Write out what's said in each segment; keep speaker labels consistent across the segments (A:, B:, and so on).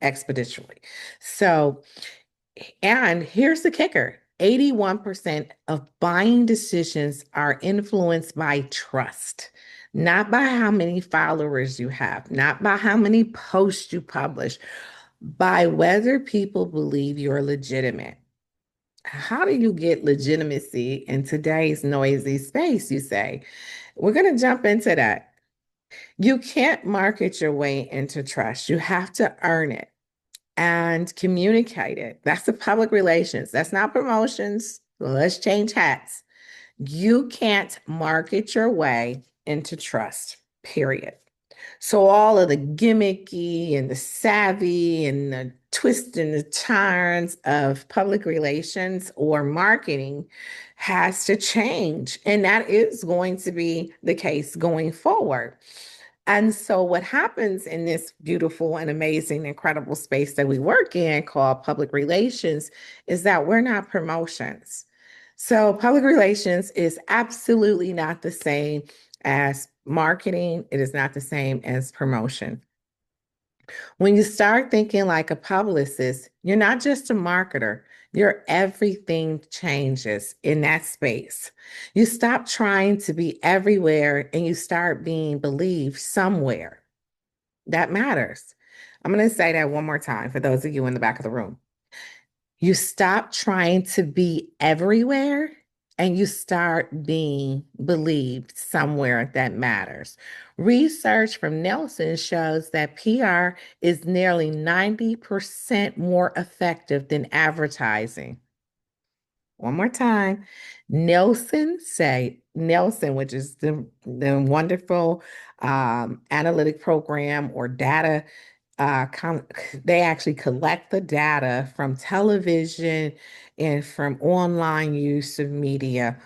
A: exponentially. So, and here's the kicker. 81% of buying decisions are influenced by trust, not by how many followers you have, not by how many posts you publish, by whether people believe you're legitimate. How do you get legitimacy in today's noisy space, you say? We're going to jump into that. You can't market your way into trust. You have to earn it and communicate it. That's the public relations. That's not promotions. Let's change hats. You can't market your way into trust, period. So all of the gimmicky and the savvy and the twists and the turns of public relations or marketing has to change. And that is going to be the case going forward. And so, what happens in this beautiful and amazing, incredible space that we work in called public relations is that we're not promotions. So, public relations is absolutely not the same as marketing, it is not the same as promotion. When you start thinking like a publicist, you're not just a marketer, your everything changes in that space. You stop trying to be everywhere and you start being believed somewhere. That matters. I'm going to say that one more time for those of you in the back of the room. You stop trying to be everywhere and you start being believed somewhere that matters. Research from Nelson shows that PR is nearly 90% more effective than advertising. One more time. Nelson, which is the wonderful analytic program or data they actually collect the data from television and from online use of media,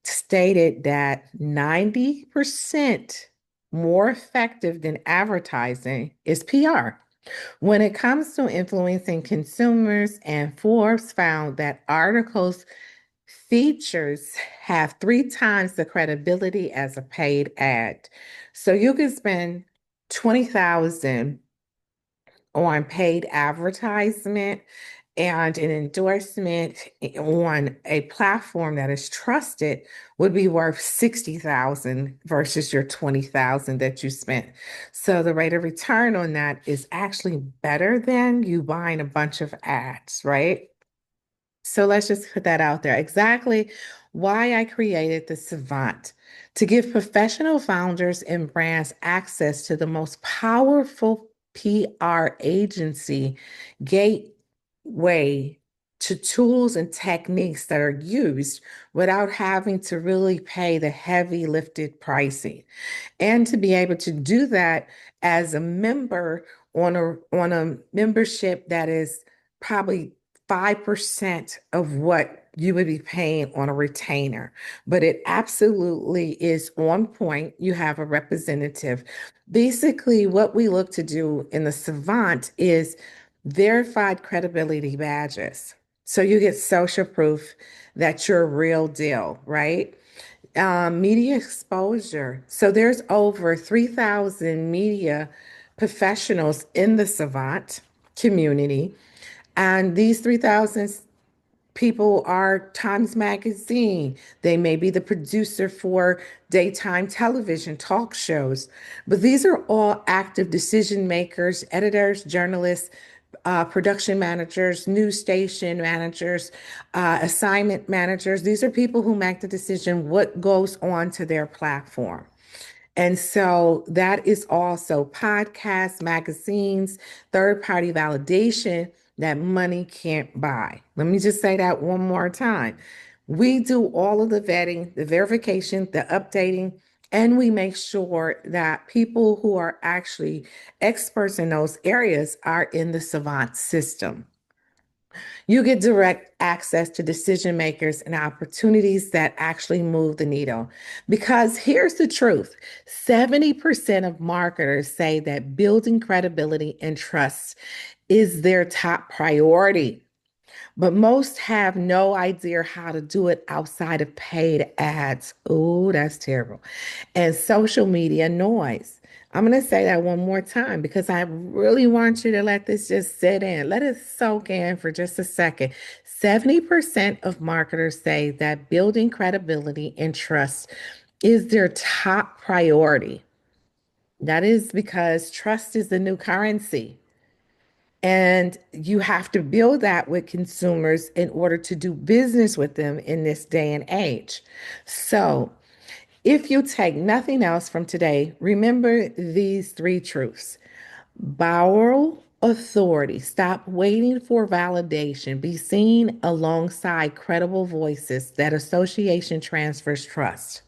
A: stated that 90% more effective than advertising is PR. When it comes to influencing consumers, and Forbes found that articles features have 3 times the credibility as a paid ad. So you can spend 20,000 on paid advertisement and an endorsement on a platform that is trusted would be worth 60,000 versus your 20,000 that you spent. So the rate of return on that is actually better than you buying a bunch of ads, right? So let's just put that out there. Exactly why I created the Savant to give professional founders and brands access to the most powerful PR agency gateway to tools and techniques that are used without having to really pay the heavy lifted pricing. And to be able to do that as a member on a membership that is probably 5% of what you would be paying on a retainer, but it absolutely is on point. You have a representative. Basically, what we look to do in the Savant is verified credibility badges. So you get social proof that you're a real deal, right? Media exposure. So there's over 3,000 media professionals in the Savant community. And these 3,000 people are Times Magazine. They may be the producer for daytime television talk shows, but these are all active decision makers, editors, journalists, production managers, news station managers, assignment managers. These are people who make the decision what goes on to their platform. And so that is also podcasts, magazines, third party validation that money can't buy. Let me just say that one more time. We do all of the vetting, the verification, the updating, and we make sure that people who are actually experts in those areas are in the Savant system. You get direct access to decision makers and opportunities that actually move the needle. Because here's the truth: 70% of marketers say that building credibility and trust is their top priority. But most have no idea how to do it outside of paid ads. Oh, that's terrible. And social media noise. I'm going to say that one more time because I really want you to let this just sit in. Let it soak in for just a second. 70% of marketers say that building credibility and trust is their top priority. That is because trust is the new currency. And you have to build that with consumers in order to do business with them in this day and age. So, if you take nothing else from today, remember these three truths. Borrow authority. Stop waiting for validation. Be seen alongside credible voices. That association transfers trust.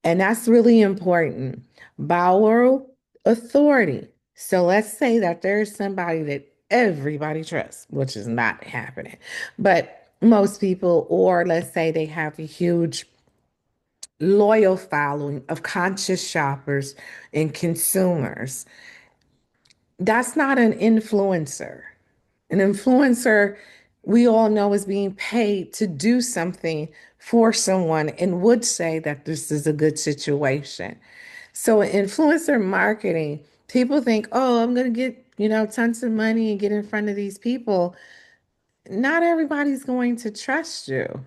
A: And that's really important. Borrow authority. So let's say that there's somebody that everybody trusts, which is not happening. But most people, or let's say they have a huge loyal following of conscious shoppers and consumers. That's not an influencer. An influencer, we all know, is being paid to do something for someone and would say that this is a good situation. So, in influencer marketing, people think, oh, I'm going to get, tons of money and get in front of these people. Not everybody's going to trust you.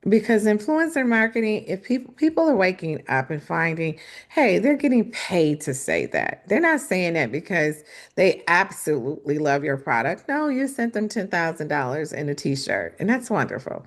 A: Because influencer marketing, if people are waking up and finding, hey, they're getting paid to say that. They're not saying that because they absolutely love your product. No, you sent them $10,000 in a t-shirt, and that's wonderful.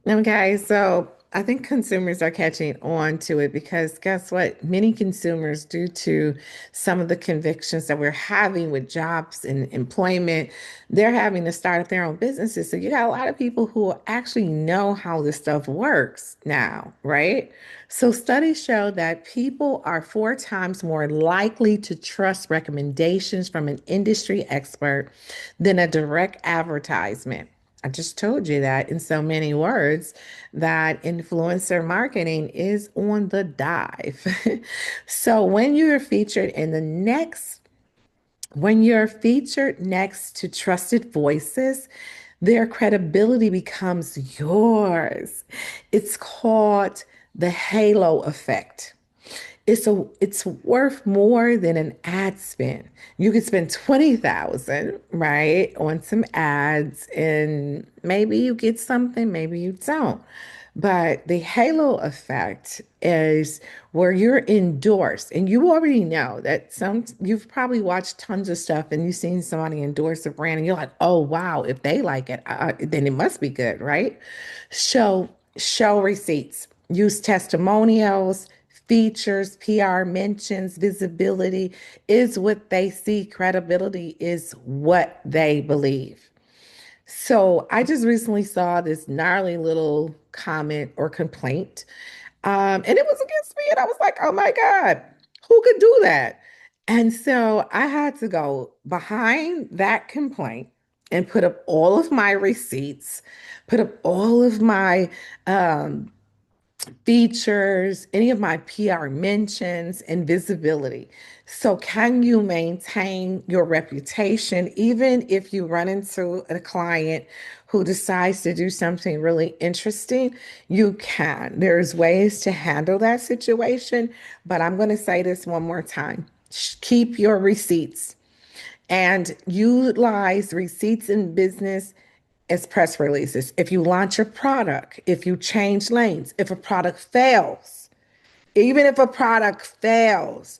A: Okay, so I think consumers are catching on to it because guess what? Many consumers, due to some of the convictions that we're having with jobs and employment, they're having to start up their own businesses. So you got a lot of people who actually know how this stuff works now, right? So studies show that people are 4 times more likely to trust recommendations from an industry expert than a direct advertisement. I just told you that in so many words that influencer marketing is on the dive. So when you're featured next to trusted voices, their credibility becomes yours. It's called the halo effect. It's worth more than an ad spend. You could spend 20,000, right, on some ads and maybe you get something, maybe you don't. But the halo effect is where you're endorsed, and you already know that you've probably watched tons of stuff and you've seen somebody endorse a brand, and you're like, oh wow, if they like it, then it must be good, right? Show show receipts, use testimonials, features, PR mentions, visibility is what they see, credibility is what they believe. So I just recently saw this gnarly little comment or complaint, and it was against me. And I was like, oh my God, who could do that? And so I had to go behind that complaint and put up all of my receipts, put up all of my um, features, any of my PR mentions, and visibility. So, can you maintain your reputation even if you run into a client who decides to do something really interesting? You can. There's ways to handle that situation, but I'm going to say this one more time. Keep your receipts and utilize receipts in business as press releases. If you launch a product, if you change lanes, if a product fails, even if a product fails,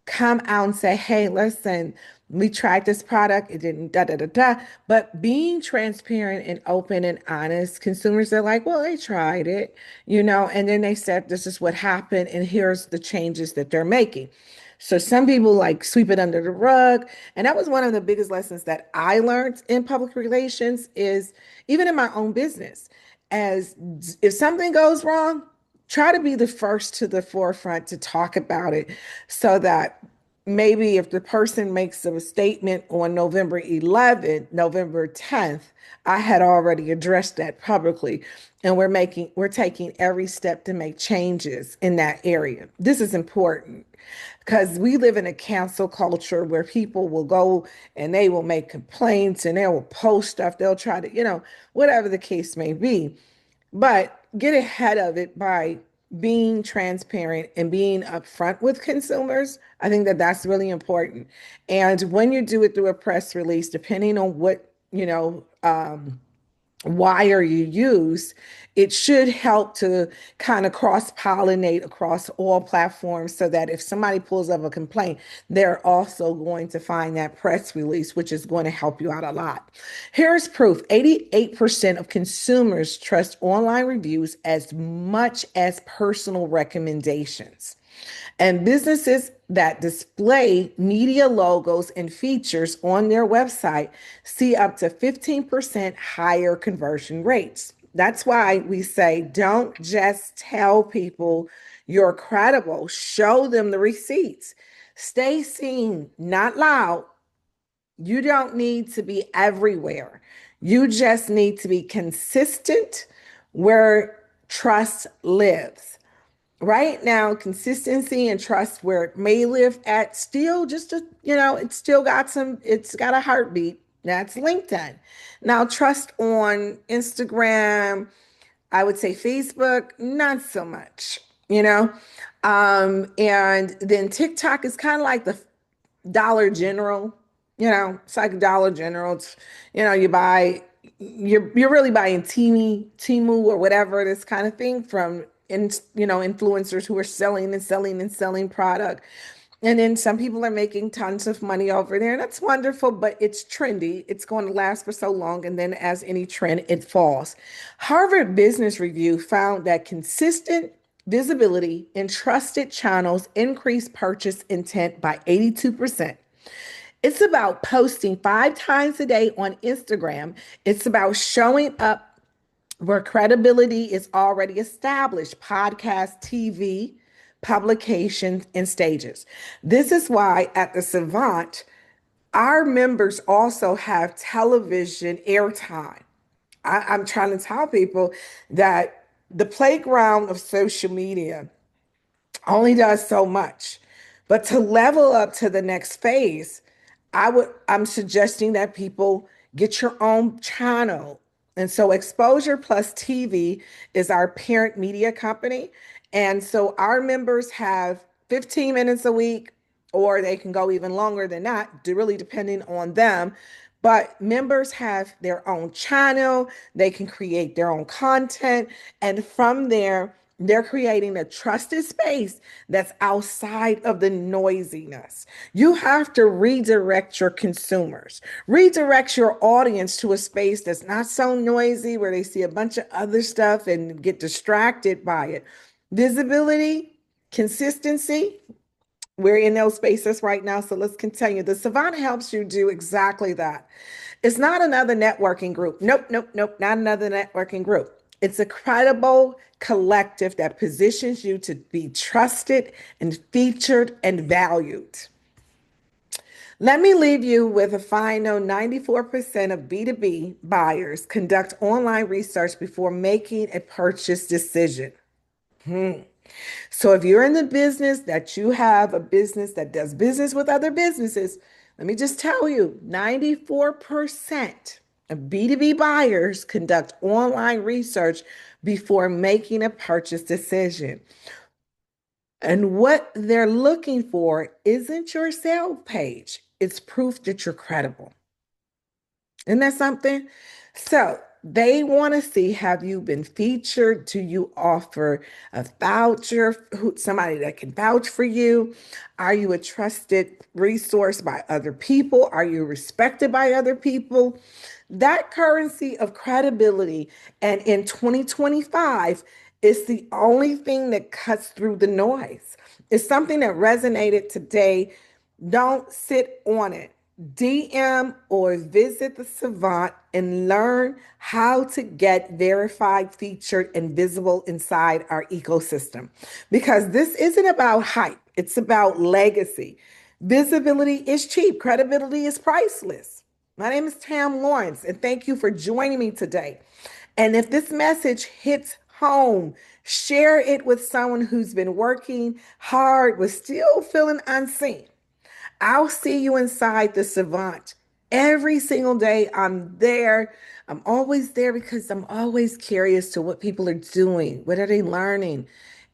A: come out and say, hey, listen, we tried this product, it didn't da da da da. But being transparent and open and honest, consumers are like, well, they tried it, and then they said this is what happened, and here's the changes that they're making. So some people like sweep it under the rug. And that was one of the biggest lessons that I learned in public relations is even in my own business, as if something goes wrong, try to be the first to the forefront to talk about it so that maybe if the person makes a statement on November 11th, November 10th, I had already addressed that publicly. And we're taking every step to make changes in that area. This is important because we live in a cancel culture where people will go and they will make complaints and they will post stuff. They'll try to, whatever the case may be, but get ahead of it by being transparent and being upfront with consumers, I think that that's really important. And when you do it through a press release, depending on what, wire you use, it should help to kind of cross pollinate across all platforms so that if somebody pulls up a complaint, they're also going to find that press release, which is going to help you out a lot. Here's proof: 88% of consumers trust online reviews as much as personal recommendations. And businesses that display media logos and features on their website see up to 15% higher conversion rates. That's why we say don't just tell people you're credible, show them the receipts. Stay seen, not loud. You don't need to be everywhere. You just need to be consistent where trust lives. Right now, consistency and trust where it may live at still just a, it's still got it's got a heartbeat. That's LinkedIn. Now, trust on Instagram, I would say Facebook, not so much, you know? And then TikTok is kind of like the Dollar General, it's like Dollar General. It's, you buy, you're really buying Timu or whatever, this kind of thing from influencers who are selling and selling and selling product. And then some people are making tons of money over there. And that's wonderful, but it's trendy. It's going to last for so long. And then as any trend, it falls. Harvard Business Review found that consistent visibility in trusted channels increase purchase intent by 82%. It's about posting 5 times a day on Instagram. It's about showing up where credibility is already established: podcast, TV, publications, and stages. This is why at the Savant, our members also have television airtime. I'm trying to tell people that the playground of social media only does so much. But to level up to the next phase, I'm suggesting that people get your own channel. And so Exposure Plus TV is our parent media company. And so our members have 15 minutes a week, or they can go even longer than that, really depending on them. But members have their own channel, they can create their own content, and from there, they're creating a trusted space that's outside of the noisiness. You have to redirect your consumers, redirect your audience to a space that's not so noisy where they see a bunch of other stuff and get distracted by it. Visibility, consistency, we're in those spaces right now, so let's continue. The Savant helps you do exactly that. It's not another networking group. Nope, nope, nope, not another networking group. It's a credible collective that positions you to be trusted and featured and valued. Let me leave you with a final: 94% of B2B buyers conduct online research before making a purchase decision. So if you're in the business that you have a business that does business with other businesses, let me just tell you, 94% of B2B buyers conduct online research before making a purchase decision. And what they're looking for isn't your sales page, it's proof that you're credible. Isn't that something? So they want to see, have you been featured? Do you offer a voucher? Somebody that can vouch for you? Are you a trusted resource by other people? Are you respected by other people? That currency of credibility, and in 2025, is the only thing that cuts through the noise. It's something that resonated today. Don't sit on it. DM or visit the Savant and learn how to get verified, featured, and visible inside our ecosystem. Because this isn't about hype, it's about legacy. Visibility is cheap, credibility is priceless. My name is Tam Lawrence, and thank you for joining me today. And if this message hits home, share it with someone who's been working hard but still feeling unseen. I'll see you inside the Savant every single day. I'm there. I'm always there because I'm always curious to what people are doing. What are they learning?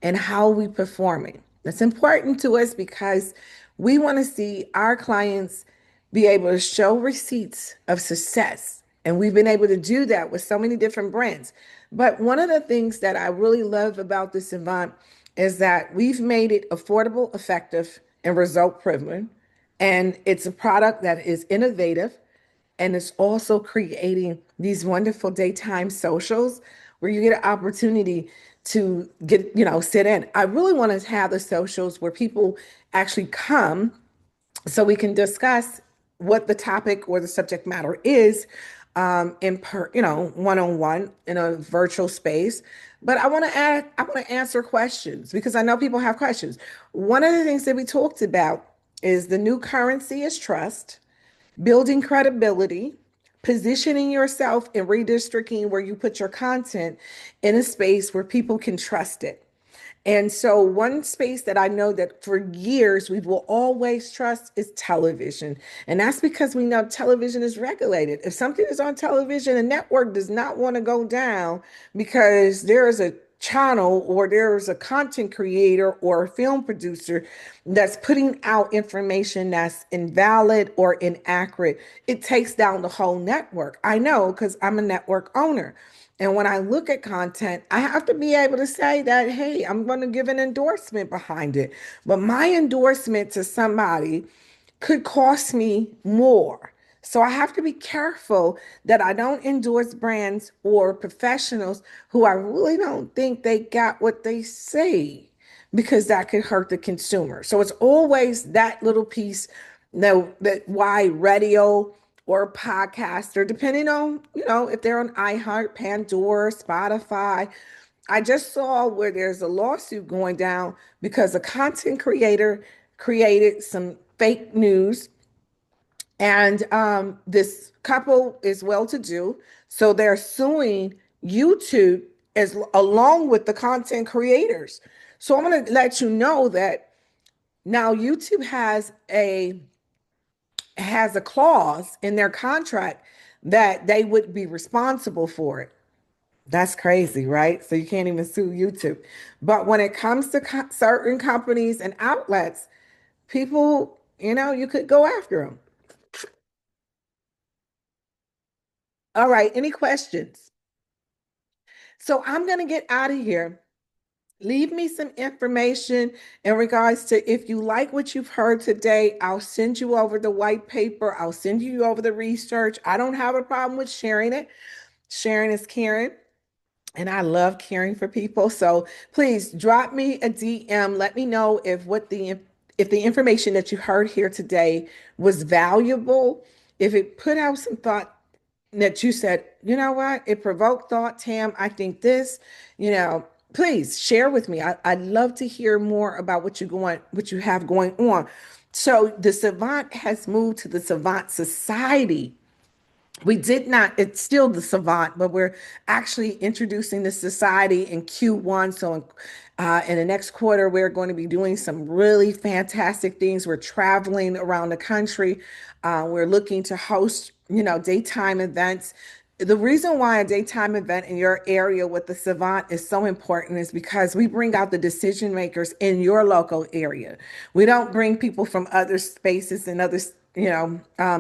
A: and how we performing. That's important to us because we want to see our clients be able to show receipts of success. And we've been able to do that with so many different brands. But one of the things that I really love about this event is that we've made it affordable, effective, and result driven. And it's a product that is innovative, and it's also creating these wonderful daytime socials where you get an opportunity to get, sit in. I really want to have the socials where people actually come so we can discuss what the topic or the subject matter is, one on one in a virtual space. But I want to answer questions because I know people have questions. One of the things that we talked about is the new currency is trust, building credibility, positioning yourself and redistricting where you put your content in a space where people can trust it. And so, one space that I know that for years we will always trust is television. And that's because we know television is regulated. If something is on television, a network does not want to go down because there is a channel or there's a content creator or a film producer that's putting out information that's invalid or inaccurate. It takes down the whole network. I know because I'm a network owner. And when I look at content, I have to be able to say that, hey, I'm going to give an endorsement behind it. But my endorsement to somebody could cost me more. So I have to be careful that I don't endorse brands or professionals who I really don't think they got what they say, because that could hurt the consumer. So it's always that little piece, that why radio or podcaster, depending on, if they're on iHeart, Pandora, Spotify. I just saw where there's a lawsuit going down because a content creator created some fake news, and this couple is well to do. So they're suing YouTube as along with the content creators. So I'm going to let you know that now YouTube has a clause in their contract that they would be responsible for it. That's crazy, right? So you can't even sue YouTube. But when it comes to certain companies and outlets, people, you could go after them. All right, any questions? So I'm going to get out of here. Leave me some information in regards to, if you like what you've heard today, I'll send you over the white paper. I'll send you over the research. I don't have a problem with sharing it. Sharing is caring. And I love caring for people. So please drop me a DM. Let me know if the information that you heard here today was valuable, if it put out some thought that you said, you know what, it provoked thought, Tam, I think this, please share with me. I'd love to hear more about what you have going on. So the Savant has moved to the Savant Society. We did not, it's still the Savant, but we're actually introducing the society in Q1. So in the next quarter, we're going to be doing some really fantastic things. We're traveling around the country. We're looking to host, daytime events. The reason why a daytime event in your area with the Savant is so important is because we bring out the decision makers in your local area. We don't bring people from other spaces and other,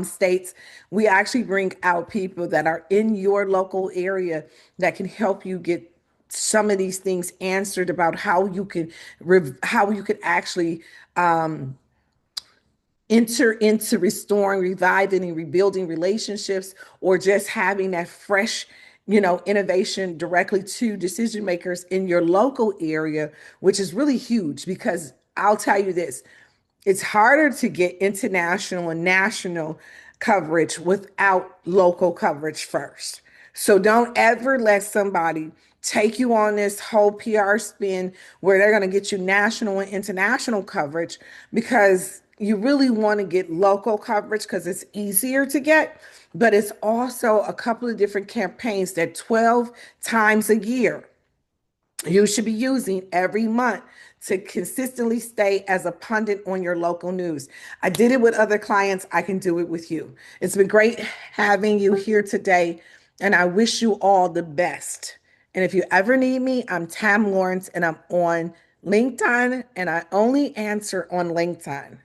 A: states. We actually bring out people that are in your local area that can help you get some of these things answered about how you could actually enter into restoring, reviving, and rebuilding relationships, or just having that fresh, innovation directly to decision makers in your local area, which is really huge. Because I'll tell you this, it's harder to get international and national coverage without local coverage first. So don't ever let somebody take you on this whole PR spin where they're going to get you national and international coverage, because you really want to get local coverage because it's easier to get, but it's also a couple of different campaigns that 12 times a year you should be using every month to consistently stay as a pundit on your local news. I did it with other clients. I can do it with you. It's been great having you here today, and I wish you all the best. And if you ever need me, I'm Tam Lawrence, and I'm on LinkedIn, and I only answer on LinkedIn.